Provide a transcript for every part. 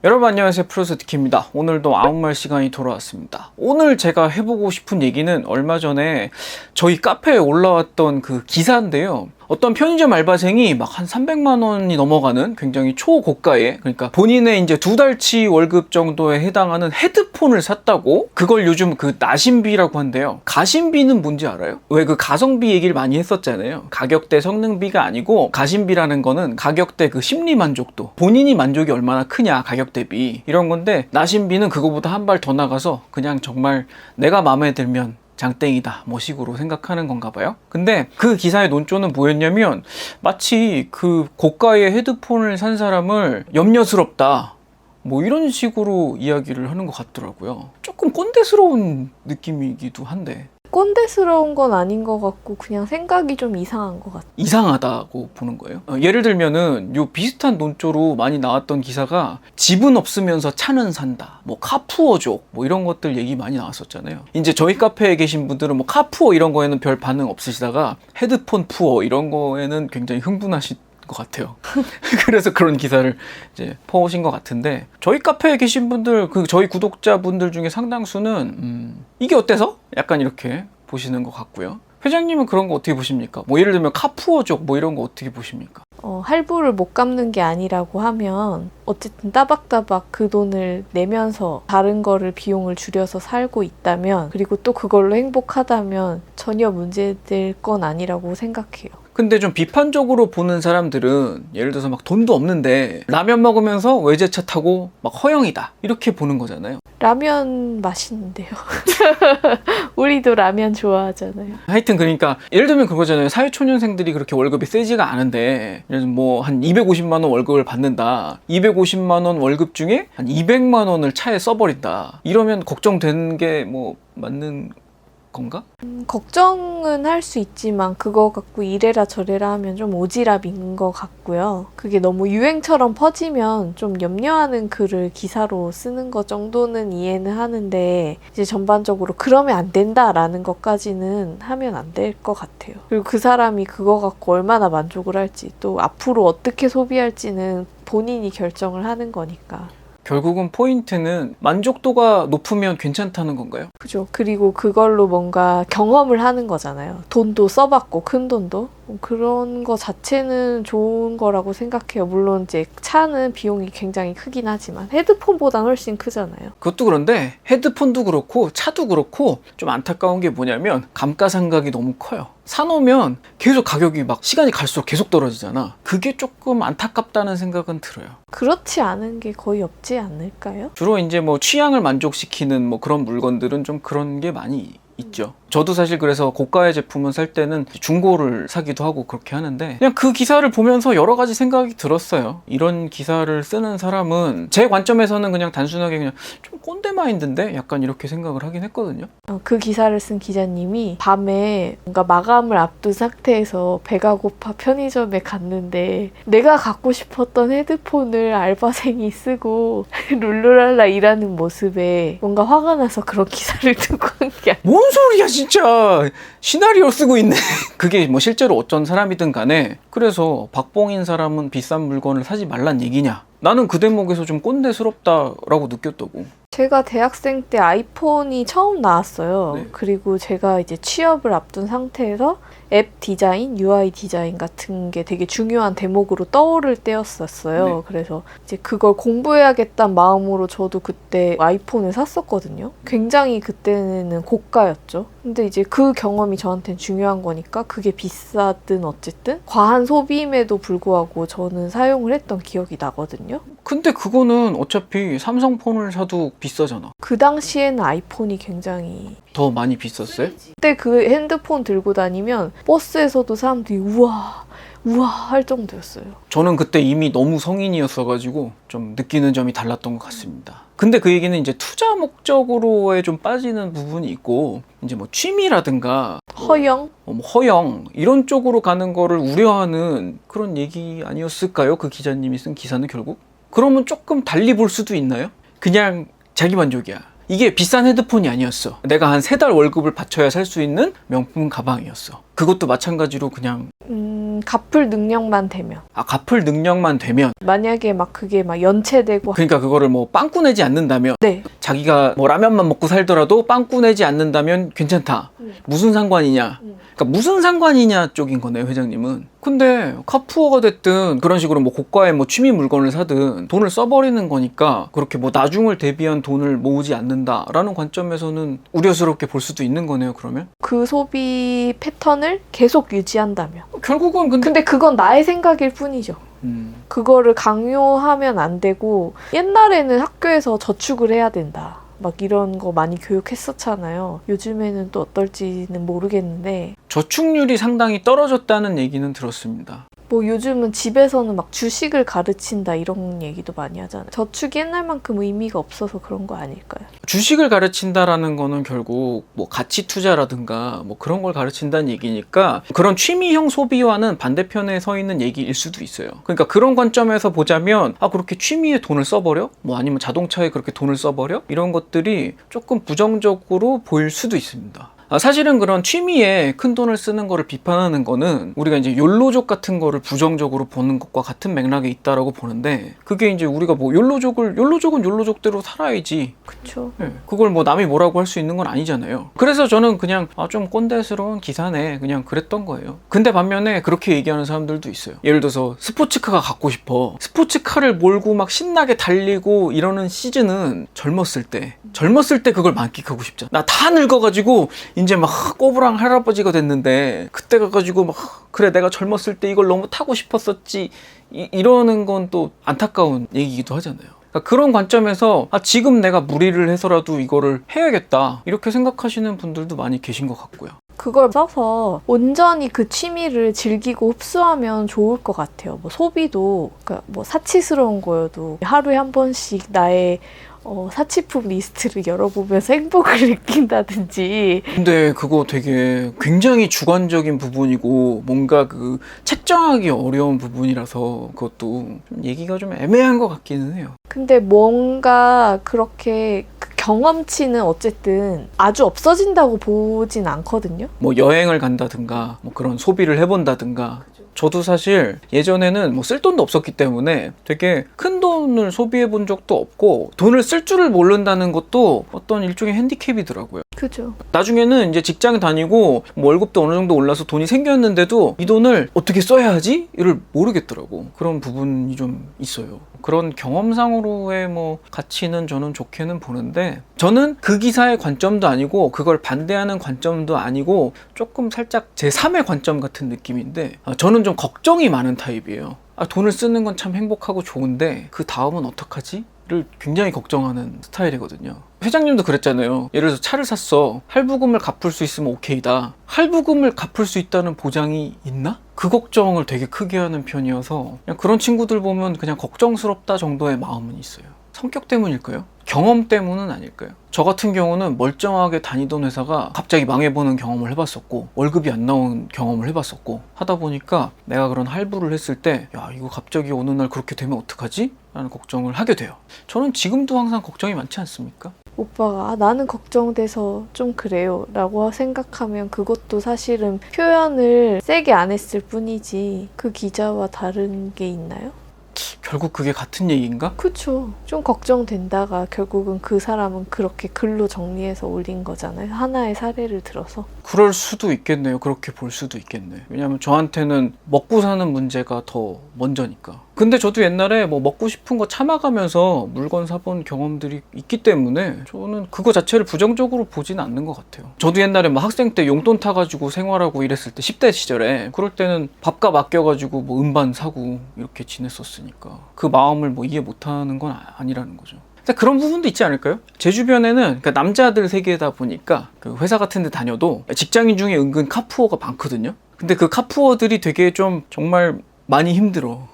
여러분 안녕하세요, 프로스티키입니다. 오늘도 아무 말 시간이 돌아왔습니다. 오늘 제가 해보고 싶은 얘기는 얼마 전에 저희 카페에 올라왔던 그 기사인데요. 어떤 편의점 알바생이 막 한 300만 원이 넘어가는 굉장히 초고가의, 그러니까 본인의 이제 2달치 월급 정도에 해당하는 헤드폰을 샀다고. 그걸 요즘 그 나심비라고 한대요. 가심비는 뭔지 알아요? 왜 그 가성비 얘기를 많이 했었잖아요. 가격대 성능비가 아니고 가심비라는 거는 가격대 그 심리 만족도, 본인이 만족이 얼마나 크냐 가격 대비, 이런 건데, 나심비는 그거보다 한 발 더 나가서 그냥 정말 내가 마음에 들면 장땡이다 뭐 식으로 생각하는 건가 봐요. 근데 그 기사의 논조는 뭐였냐면, 마치 그 고가의 헤드폰을 산 사람을 염려스럽다 뭐 이런 식으로 이야기를 하는 것 같더라고요. 조금 꼰대스러운 느낌이기도 한데. 꼰대스러운 건 아닌 것 같고 그냥 생각이 좀 이상한 것 같아요. 이상하다고 보는 거예요. 예를 들면은 요 비슷한 논조로 많이 나왔던 기사가 집은 없으면서 차는 산다, 뭐 카푸어족, 뭐 이런 것들 얘기 많이 나왔었잖아요. 이제 저희 카페에 계신 분들은 뭐 카푸어 이런 거에는 별 반응 없으시다가 헤드폰 푸어 이런 거에는 굉장히 흥분하실 것 같아요. 그래서 그런 기사를 이제 퍼오신 것 같은데, 저희 카페에 계신 분들, 그 저희 구독자분들 중에 상당수는 이게 어때서? 약간 이렇게 보시는 것 같고요. 회장님은 그런 거 어떻게 보십니까? 뭐 예를 들면 카푸어족 뭐 이런 거 어떻게 보십니까? 할부를 못 갚는 게 아니라고 하면 어쨌든 따박따박 그 돈을 내면서 다른 거를 비용을 줄여서 살고 있다면, 그리고 또 그걸로 행복하다면 전혀 문제될 건 아니라고 생각해요. 근데 좀 비판적으로 보는 사람들은 예를 들어서 막 돈도 없는데 라면 먹으면서 외제차 타고 막 허영이다 이렇게 보는 거잖아요. 라면 맛있는데요. 우리도 라면 좋아하잖아요. 하여튼 그러니까 예를 들면 그거잖아요. 사회초년생들이 그렇게 월급이 세지가 않은데 뭐 한 250만 원 월급을 받는다. 250만 원 월급 중에 한 200만 원을 차에 써버린다. 이러면 걱정되는 게 뭐 맞는 건가? 걱정은 할 수 있지만 그거 갖고 이래라 저래라 하면 좀 오지랖인 것 같고요. 그게 너무 유행처럼 퍼지면 좀 염려하는 글을 기사로 쓰는 것 정도는 이해는 하는데, 이제 전반적으로 그러면 안 된다라는 것까지는 하면 안 될 것 같아요. 그리고 그 사람이 그거 갖고 얼마나 만족을 할지, 또 앞으로 어떻게 소비할지는 본인이 결정을 하는 거니까. 결국은 포인트는 만족도가 높으면 괜찮다는 건가요? 그죠. 그리고 그걸로 뭔가 경험을 하는 거잖아요. 돈도 써봤고, 큰 돈도. 그런 거 자체는 좋은 거라고 생각해요. 물론 이제 차는 비용이 굉장히 크긴 하지만 헤드폰보다는 훨씬 크잖아요. 그것도 그런데 헤드폰도 그렇고 차도 그렇고 좀 안타까운 게 뭐냐면 감가상각이 너무 커요. 사놓으면 계속 가격이 막 시간이 갈수록 계속 떨어지잖아. 그게 조금 안타깝다는 생각은 들어요. 그렇지 않은 게 거의 없지 않을까요? 주로 이제 뭐 취향을 만족시키는 뭐 그런 물건들은 좀 그런 게 많이 있죠. 저도 사실 그래서 고가의 제품은 살 때는 중고를 사기도 하고 그렇게 하는데, 그냥 그 기사를 보면서 여러 가지 생각이 들었어요. 이런 기사를 쓰는 사람은 제 관점에서는 그냥 단순하게 그냥 좀 꼰대 마인드인데 약간 이렇게 생각을 하긴 했거든요. 그 기사를 쓴 기자님이 밤에 뭔가 마감을 앞둔 상태에서 배가 고파 편의점에 갔는데 내가 갖고 싶었던 헤드폰을 알바생이 쓰고 룰루랄라 일하는 모습에 뭔가 화가 나서 그런 기사를 두고 한 게 아니야. 뭔 소리야 진짜. 시나리오 쓰고 있네. 그게 뭐 실제로 어떤 사람이든 간에, 그래서 박봉인 사람은 비싼 물건을 사지 말란 얘기냐, 나는 그 대목에서 좀 꼰대스럽다라고 느꼈다고. 제가 대학생 때 아이폰이 처음 나왔어요. 네. 그리고 제가 이제 취업을 앞둔 상태에서 앱 디자인, UI 디자인 같은 게 되게 중요한 대목으로 떠오를 때였었어요. 네. 그래서 이제 그걸 공부해야겠다는 마음으로 저도 그때 아이폰을 샀었거든요. 굉장히 그때는 고가였죠. 근데 이제 그 경험이 저한테는 중요한 거니까 그게 비싸든 어쨌든 과한 소비임에도 불구하고 저는 사용을 했던 기억이 나거든요. 근데 그거는 어차피 삼성폰을 사도 비싸잖아. 그 당시에는 아이폰이 굉장히 더 많이 비쌌어요? 그때 그 핸드폰 들고 다니면 버스에서도 사람들이 우와 우와 할 정도였어요. 저는 그때 이미 너무 성인이었어가지고 좀 느끼는 점이 달랐던 것 같습니다. 근데 그 얘기는 이제 투자 목적으로에 좀 빠지는 부분이 있고, 이제 뭐 취미라든가 허영? 뭐 허영 이런 쪽으로 가는 거를 우려하는 그런 얘기 아니었을까요? 그 기자님이 쓴 기사는 결국? 그러면 조금 달리 볼 수도 있나요? 그냥 자기 만족이야. 이게 비싼 헤드폰이 아니었어. 내가 한 3달 월급을 바쳐야 살 수 있는 명품 가방이었어. 그것도 마찬가지로 그냥 갚을 능력만 되면. 아, 갚을 능력만 되면. 만약에 막 그게 막 연체되고. 그러니까 그거를 뭐 빵꾸 내지 않는다면, 네. 자기가 뭐 라면만 먹고 살더라도 빵꾸 내지 않는다면 괜찮다. 무슨 상관이냐. 그러니까 무슨 상관이냐 쪽인 거네요, 회장님은. 근데 카푸어가 됐든 그런 식으로 뭐 고가의 뭐 취미 물건을 사든 돈을 써버리는 거니까 그렇게 뭐 나중을 대비한 돈을 모으지 않는다라는 관점에서는 우려스럽게 볼 수도 있는 거네요, 그러면. 그 소비 패턴을 계속 유지한다면. 결국은 근데 그건 나의 생각일 뿐이죠. 그거를 강요하면 안 되고, 옛날에는 학교에서 저축을 해야 된다, 막 이런 거 많이 교육했었잖아요. 요즘에는 또 어떨지는 모르겠는데 저축률이 상당히 떨어졌다는 얘기는 들었습니다. 뭐 요즘은 집에서는 막 주식을 가르친다 이런 얘기도 많이 하잖아요. 저축이 옛날만큼 의미가 없어서 그런 거 아닐까요? 주식을 가르친다라는 거는 결국 뭐 가치 투자라든가 뭐 그런 걸 가르친다는 얘기니까 그런 취미형 소비와는 반대편에 서 있는 얘기일 수도 있어요. 그러니까 그런 관점에서 보자면 아, 그렇게 취미에 돈을 써버려? 뭐 아니면 자동차에 그렇게 돈을 써버려? 이런 것들이 조금 부정적으로 보일 수도 있습니다. 사실은 그런 취미에 큰 돈을 쓰는 거를 비판하는 거는 우리가 이제 욜로족 같은 거를 부정적으로 보는 것과 같은 맥락에 있다라고 보는데, 그게 이제 우리가 뭐 욜로족은 욜로족대로 살아야지. 그쵸. 그걸 뭐 남이 뭐라고 할 수 있는 건 아니잖아요. 그래서 저는 그냥 좀 꼰대스러운 기사네, 그냥 그랬던 거예요. 근데 반면에 그렇게 얘기하는 사람들도 있어요. 예를 들어서 스포츠카가 갖고 싶어. 스포츠카를 몰고 막 신나게 달리고 이러는 시즌은 젊었을 때 그걸 만끽하고 싶잖아. 나 다 늙어가지고 이제 막 꼬부랑 할아버지가 됐는데 그때 가가지고 막 그래 내가 젊었을 때 이걸 너무 타고 싶었었지 이러는 건 또 안타까운 얘기이기도 하잖아요. 그러니까 그런 관점에서 지금 내가 무리를 해서라도 이거를 해야겠다 이렇게 생각하시는 분들도 많이 계신 것 같고요. 그걸 써서 온전히 그 취미를 즐기고 흡수하면 좋을 것 같아요. 뭐 소비도, 그러니까 뭐 사치스러운 거여도 하루에 한 번씩 나의 사치품 리스트를 열어보면서 행복을 느낀다든지. 근데 그거 되게 굉장히 주관적인 부분이고 뭔가 그 책정하기 어려운 부분이라서 그것도 좀 얘기가 좀 애매한 것 같기는 해요. 근데 뭔가 그렇게 그 경험치는 어쨌든 아주 없어진다고 보진 않거든요. 뭐 여행을 간다든가 뭐 그런 소비를 해본다든가. 저도 사실 예전에는 뭐 쓸 돈도 없었기 때문에 되게 큰 돈을 소비해 본 적도 없고 돈을 쓸 줄을 모른다는 것도 어떤 일종의 핸디캡이더라고요. 그죠. 나중에는 이제 직장 다니고 뭐 월급도 어느 정도 올라서 돈이 생겼는데도 이 돈을 어떻게 써야 하지? 이를 모르겠더라고. 그런 부분이 좀 있어요. 그런 경험상으로의 뭐 가치는 저는 좋게는 보는데, 저는 그 기사의 관점도 아니고 그걸 반대하는 관점도 아니고 조금 살짝 제3의 관점 같은 느낌인데, 저는 좀 걱정이 많은 타입이에요. 돈을 쓰는 건 참 행복하고 좋은데 그 다음은 어떡하지? 를 굉장히 걱정하는 스타일이거든요. 회장님도 그랬잖아요. 예를 들어서 차를 샀어. 할부금을 갚을 수 있으면 오케이다. 할부금을 갚을 수 있다는 보장이 있나? 그 걱정을 되게 크게 하는 편이어서 그냥 그런 친구들 보면 그냥 걱정스럽다 정도의 마음은 있어요. 성격 때문일까요? 경험 때문은 아닐까요? 저 같은 경우는 멀쩡하게 다니던 회사가 갑자기 망해보는 경험을 해봤었고 월급이 안 나온 경험을 해봤었고 하다 보니까 내가 그런 할부를 했을 때 야, 이거 갑자기 어느 날 그렇게 되면 어떡하지? 라는 걱정을 하게 돼요. 저는 지금도 항상 걱정이 많지 않습니까? 오빠가 나는 걱정돼서 좀 그래요 라고 생각하면 그것도 사실은 표현을 세게 안 했을 뿐이지 그 기자와 다른 게 있나요? 결국 그게 같은 얘기인가? 그쵸. 좀 걱정된다가 결국은 그 사람은 그렇게 글로 정리해서 올린 거잖아요. 하나의 사례를 들어서. 그럴 수도 있겠네요. 그렇게 볼 수도 있겠네. 왜냐면 저한테는 먹고 사는 문제가 더 먼저니까. 근데 저도 옛날에 뭐 먹고 싶은 거 참아가면서 물건 사본 경험들이 있기 때문에 저는 그거 자체를 부정적으로 보지는 않는 것 같아요. 저도 옛날에 뭐 학생 때 용돈 타가지고 생활하고 이랬을 때 10대 시절에 그럴 때는 밥값 아껴가지고 뭐 음반 사고 이렇게 지냈었으니까 그 마음을 뭐 이해 못하는 건 아니라는 거죠. 그런 부분도 있지 않을까요? 제 주변에는 그러니까 남자들 세계다 보니까 그 회사 같은 데 다녀도 직장인 중에 은근 카푸어가 많거든요. 근데 그 카푸어들이 되게 좀 정말 많이 힘들어.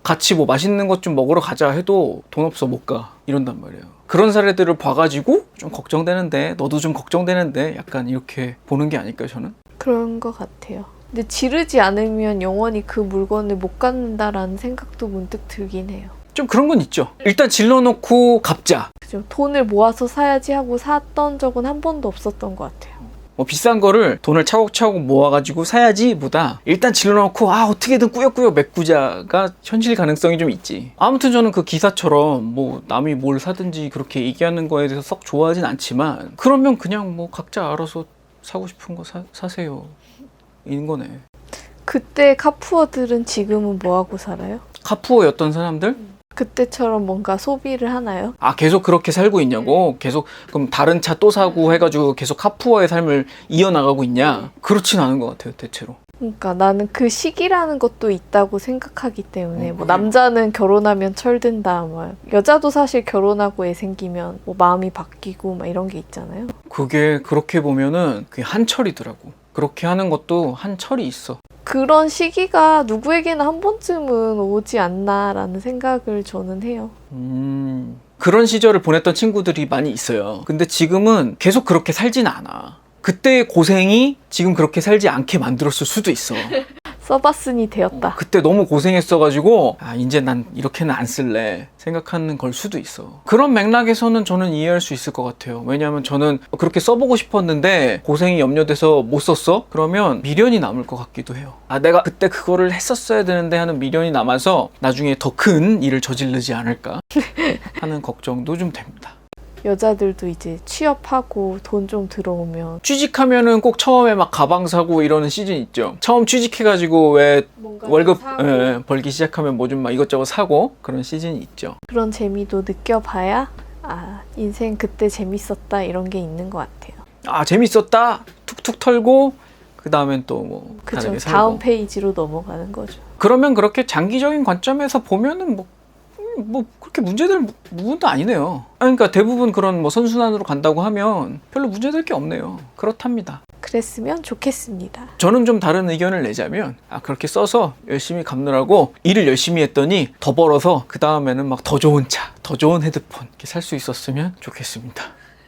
같이 뭐 맛있는 것 좀 먹으러 가자 해도 돈 없어 못 가 이런단 말이에요. 그런 사례들을 봐가지고 좀 걱정되는데 너도 좀 걱정되는데 약간 이렇게 보는 게 아닐까요, 저는? 그런 것 같아요. 근데 지르지 않으면 영원히 그 물건을 못 갖는다라는 생각도 문득 들긴 해요. 좀 그런 건 있죠. 일단 질러놓고 갚자. 그죠. 돈을 모아서 사야지 하고 샀던 적은 한 번도 없었던 것 같아요. 뭐 비싼 거를 돈을 차곡차곡 모아가지고 사야지 보다 일단 질러놓고 어떻게든 꾸역꾸역 메꾸자가 현실 가능성이 좀 있지. 아무튼 저는 그 기사처럼 뭐 남이 뭘 사든지 그렇게 얘기하는 거에 대해서 썩 좋아하진 않지만 그러면 그냥 뭐 각자 알아서 사고 싶은 거 사세요 인 거네. 그때 카푸어들은 지금은 뭐 하고 살아요? 카푸어였던 사람들? 그때처럼 뭔가 소비를 하나요? 계속 그렇게 살고 있냐고? 계속 그럼 다른 차 또 사고 해가지고 계속 카푸어의 삶을 이어나가고 있냐? 그렇진 않은 것 같아요, 대체로. 그러니까 나는 그 시기라는 것도 있다고 생각하기 때문에 뭐 그래요? 남자는 결혼하면 철든다, 뭐 여자도 사실 결혼하고 애 생기면 뭐 마음이 바뀌고 막 이런 게 있잖아요. 그게 그렇게 보면은 그게 한철이더라고. 그렇게 하는 것도 한철이 있어. 그런 시기가 누구에게나 한 번쯤은 오지 않나라는 생각을 저는 해요. 그런 시절을 보냈던 친구들이 많이 있어요. 근데 지금은 계속 그렇게 살진 않아. 그때의 고생이 지금 그렇게 살지 않게 만들었을 수도 있어. 써봤으니 되었다. 그때 너무 고생했어가지고 이제 난 이렇게는 안 쓸래 생각하는 걸 수도 있어. 그런 맥락에서는 저는 이해할 수 있을 것 같아요. 왜냐하면 저는 그렇게 써보고 싶었는데 고생이 염려돼서 못 썼어? 그러면 미련이 남을 것 같기도 해요. 내가 그때 그거를 했었어야 되는데 하는 미련이 남아서 나중에 더 큰 일을 저지르지 않을까 하는 걱정도 좀 됩니다. 여자들도 이제 취업하고 돈 좀 들어오면 취직하면은 꼭 처음에 막 가방 사고 이러는 시즌 있죠. 처음 취직해가지고 왜 월급 벌기 시작하면 뭐 좀 막 이것저것 사고 그런 시즌이 있죠. 그런 재미도 느껴봐야 인생 그때 재밌었다 이런 게 있는 것 같아요. 재밌었다 툭툭 털고 그 다음엔 또 뭐 그죠. 다르게 살고. 다음 페이지로 넘어가는 거죠. 그러면 그렇게 장기적인 관점에서 보면은 뭐 그렇게 문제될 부분도 아니네요. 그러니까 대부분 그런 뭐 선순환으로 간다고 하면 별로 문제될 게 없네요. 그렇답니다. 그랬으면 좋겠습니다. 저는 좀 다른 의견을 내자면 그렇게 써서 열심히 갚느라고 일을 열심히 했더니 더 벌어서 그 다음에는 막 더 좋은 차, 더 좋은 헤드폰 이렇게 살 수 있었으면 좋겠습니다.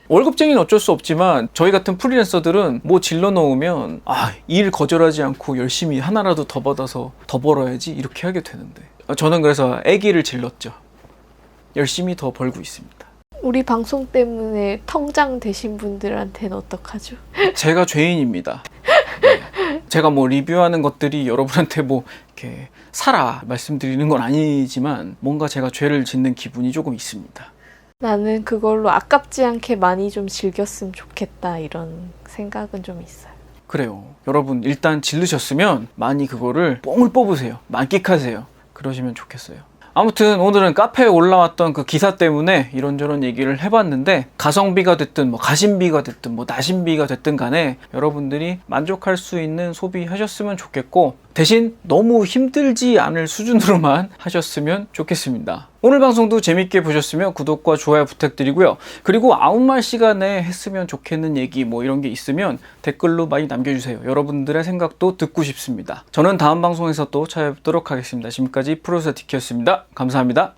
월급쟁이는 어쩔 수 없지만 저희 같은 프리랜서들은 뭐 질러 넣으면 일 거절하지 않고 열심히 하나라도 더 받아서 더 벌어야지 이렇게 하게 되는데 저는 그래서 애기를 질렀죠. 열심히 더 벌고 있습니다. 우리 방송 때문에 통장 되신 분들한테는 어떡하죠? 제가 죄인입니다. 네. 제가 뭐 리뷰하는 것들이 여러분한테 뭐 이렇게 사라 말씀드리는 건 아니지만 뭔가 제가 죄를 짓는 기분이 조금 있습니다. 나는 그걸로 아깝지 않게 많이 좀 즐겼으면 좋겠다 이런 생각은 좀 있어요. 그래요. 여러분 일단 질르셨으면 많이 그거를 뽕을 뽑으세요. 만끽하세요. 그러시면 좋겠어요. 아무튼 오늘은 카페에 올라왔던 그 기사 때문에 이런저런 얘기를 해봤는데 가성비가 됐든 뭐 가심비가 됐든 뭐 나심비가 됐든 간에 여러분들이 만족할 수 있는 소비하셨으면 좋겠고 대신 너무 힘들지 않을 수준으로만 하셨으면 좋겠습니다. 오늘 방송도 재밌게 보셨으면 구독과 좋아요 부탁드리고요. 그리고 아웃말 시간에 했으면 좋겠는 얘기 뭐 이런 게 있으면 댓글로 많이 남겨주세요. 여러분들의 생각도 듣고 싶습니다. 저는 다음 방송에서 또 찾아뵙도록 하겠습니다. 지금까지 프로세티키였습니다. 감사합니다.